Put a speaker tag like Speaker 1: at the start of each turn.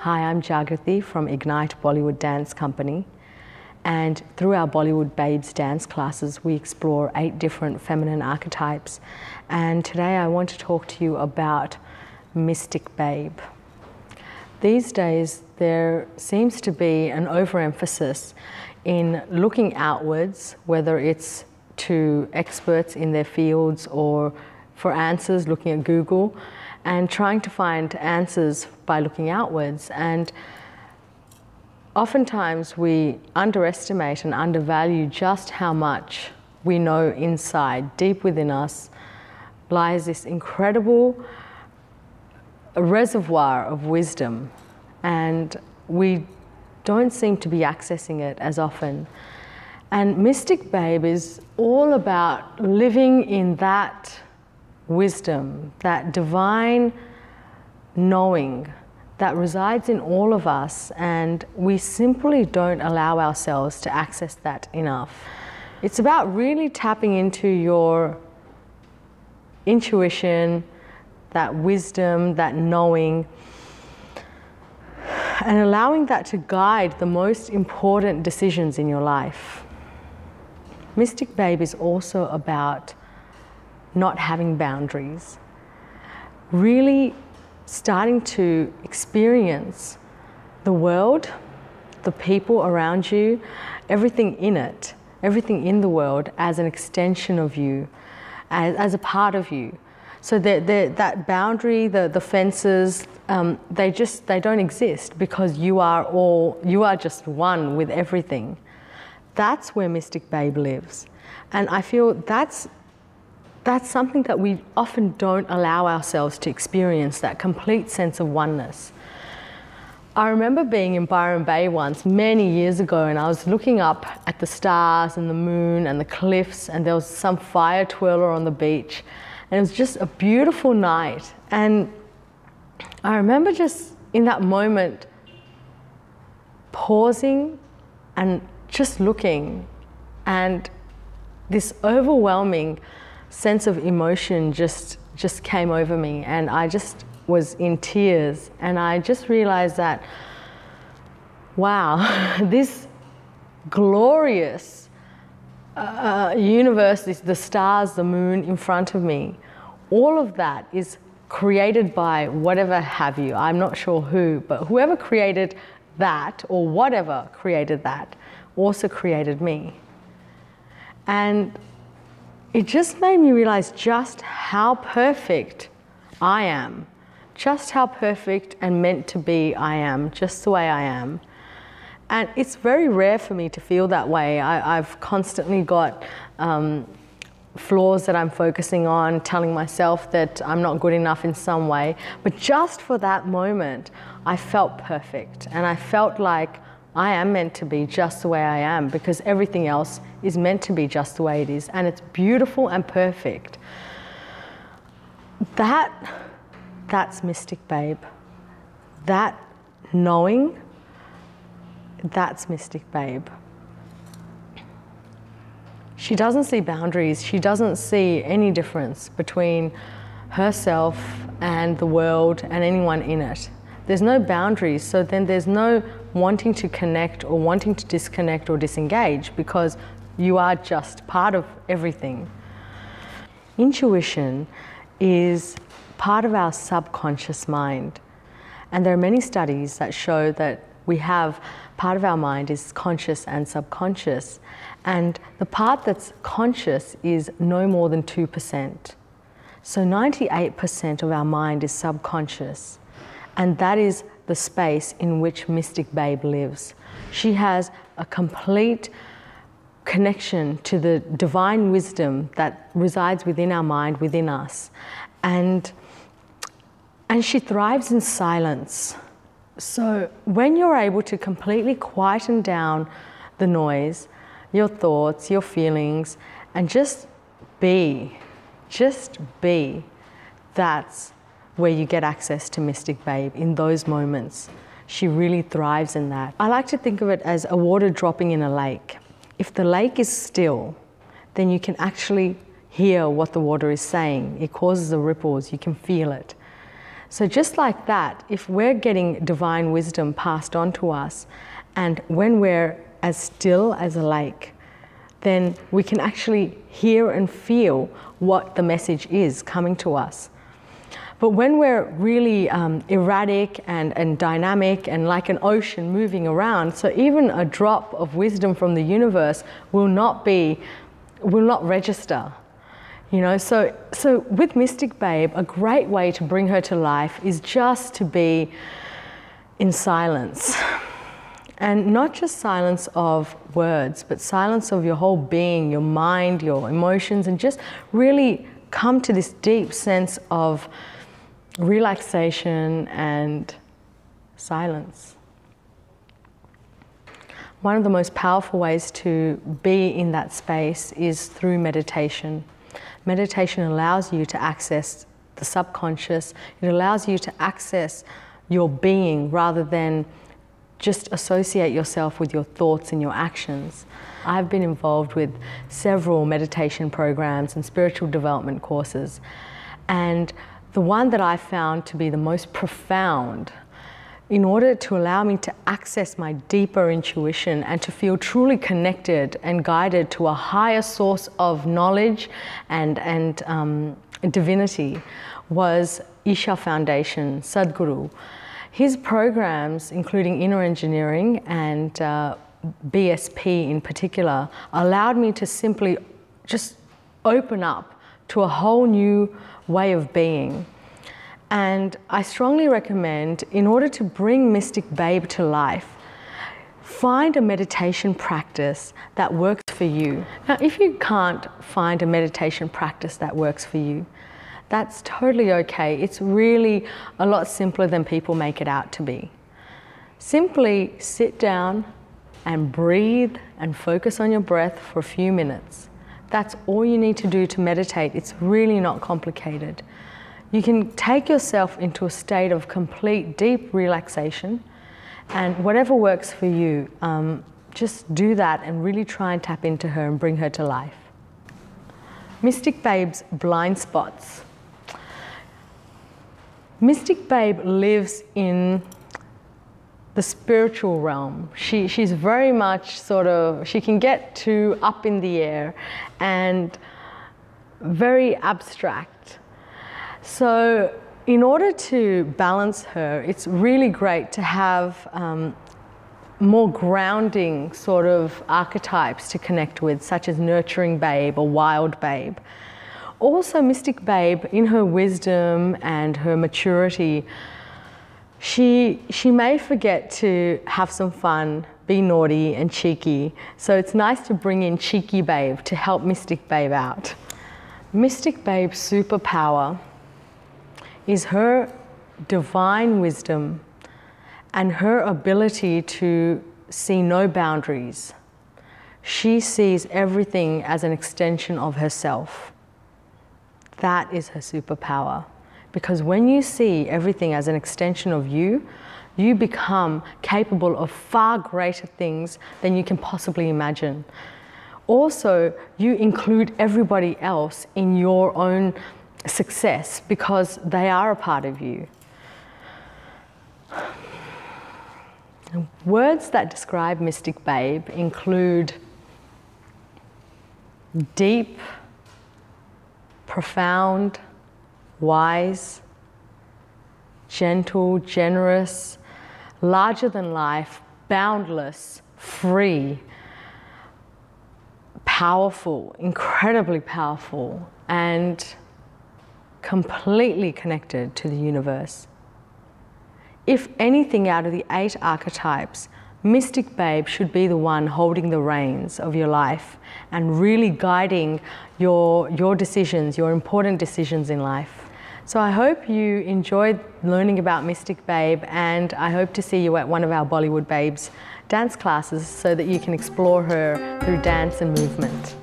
Speaker 1: Hi, I'm Jagriti from Ignite Bollywood Dance Company, and through our Bollywood Babes dance classes we explore 8 different feminine archetypes, and today I want to talk to you about Mystic Babe. These days there seems to be an overemphasis in looking outwards, whether it's to experts in their fields or for answers looking at Google, and trying to find answers by looking outwards. And oftentimes we underestimate and undervalue just how much we know inside. Deep within us lies this incredible reservoir of wisdom, and we don't seem to be accessing it as often. And Mystic Babe is all about living in that wisdom, that divine knowing that resides in all of us, and we simply don't allow ourselves to access that enough. It's about really tapping into your intuition, that wisdom, that knowing, and allowing that to guide the most important decisions in your life. Mystic Babe is also about not having boundaries, really starting to experience the world, the people around you, everything in it, everything in the world as an extension of you, as a part of you. So that boundary, the fences, they don't exist, because you are just one with everything. That's where Mystic Babe lives. And I feel that's something that we often don't allow ourselves to experience, that complete sense of oneness. I remember being in Byron Bay once, many years ago, and I was looking up at the stars and the moon and the cliffs, and there was some fire twirler on the beach, and it was just a beautiful night. And I remember just in that moment pausing and just looking, and this overwhelming sense of emotion just came over me, and I just was in tears, and I just realized that, wow, this glorious universe, the stars, the moon in front of me, all of that is created by whatever have you. I'm not sure who, but whoever created that, or whatever created that, also created me. And it just made me realize just how perfect I am, just how perfect and meant to be I am, just the way I am. And it's very rare for me to feel that way. I've constantly got flaws that I'm focusing on, telling myself that I'm not good enough in some way. But just for that moment, I felt perfect, and I felt like I am meant to be just the way I am, because everything else is meant to be just the way it is, and it's beautiful and perfect. That's Mystic Babe. That knowing, that's Mystic Babe. She doesn't see boundaries. She doesn't see any difference between herself and the world and anyone in it. There's no boundaries, so then there's no wanting to connect or wanting to disconnect or disengage, because you are just part of everything. Intuition is part of our subconscious mind, and there are many studies that show that we have part of our mind is conscious and subconscious, and the part that's conscious is no more than 2%. So 98% of our mind is subconscious, and that is the space in which Mystic Babe lives. She has a complete connection to the divine wisdom that resides within our mind, within us. And she thrives in silence. So when you're able to completely quieten down the noise, your thoughts, your feelings, and just be, that's where you get access to Mystic Babe, in those moments. She really thrives in that. I like to think of it as a water dropping in a lake. If the lake is still, then you can actually hear what the water is saying. It causes the ripples, you can feel it. So just like that, if we're getting divine wisdom passed on to us, and when we're as still as a lake, then we can actually hear and feel what the message is coming to us. But when we're really erratic and dynamic and like an ocean moving around, so even a drop of wisdom from the universe will not register. You know, so with Mystic Babe, a great way to bring her to life is just to be in silence. And not just silence of words, but silence of your whole being, your mind, your emotions, and just really come to this deep sense of relaxation and silence. One of the most powerful ways to be in that space is through meditation. Meditation allows you to access the subconscious. It allows you to access your being rather than just associate yourself with your thoughts and your actions. I've been involved with several meditation programs and spiritual development courses, and the one that I found to be the most profound, in order to allow me to access my deeper intuition and to feel truly connected and guided to a higher source of knowledge and divinity, was Isha Foundation, Sadhguru. His programs, including inner engineering and BSP in particular, allowed me to simply just open up to a whole new way of being. And I strongly recommend, in order to bring Mystic Babe to life, find a meditation practice that works for you. Now, if you can't find a meditation practice that works for you, that's totally okay. It's really a lot simpler than people make it out to be. Simply sit down and breathe and focus on your breath for a few minutes. That's all you need to do to meditate. It's really not complicated. You can take yourself into a state of complete deep relaxation, and whatever works for you, just do that and really try and tap into her and bring her to life. Mystic Babe's blind spots. Mystic Babe lives in the spiritual realm. She's very much she can get too up in the air and very abstract. So in order to balance her, it's really great to have more grounding archetypes to connect with, such as nurturing babe or wild babe. Also, Mystic Babe, in her wisdom and her maturity, she may forget to have some fun, be naughty and cheeky. So it's nice to bring in cheeky babe to help Mystic Babe out. Mystic Babe's superpower is her divine wisdom and her ability to see no boundaries. She sees everything as an extension of herself. That is her superpower. Because when you see everything as an extension of you, you become capable of far greater things than you can possibly imagine. Also, you include everybody else in your own success because they are a part of you. Words that describe Mystic Babe include deep, profound, wise, gentle, generous, larger than life, boundless, free, powerful, incredibly powerful, and completely connected to the universe. If anything out of the 8 archetypes, Mystic Babe should be the one holding the reins of your life and really guiding your decisions, your important decisions in life. So I hope you enjoyed learning about Mystic Babe, and I hope to see you at one of our Bollywood Babes dance classes so that you can explore her through dance and movement.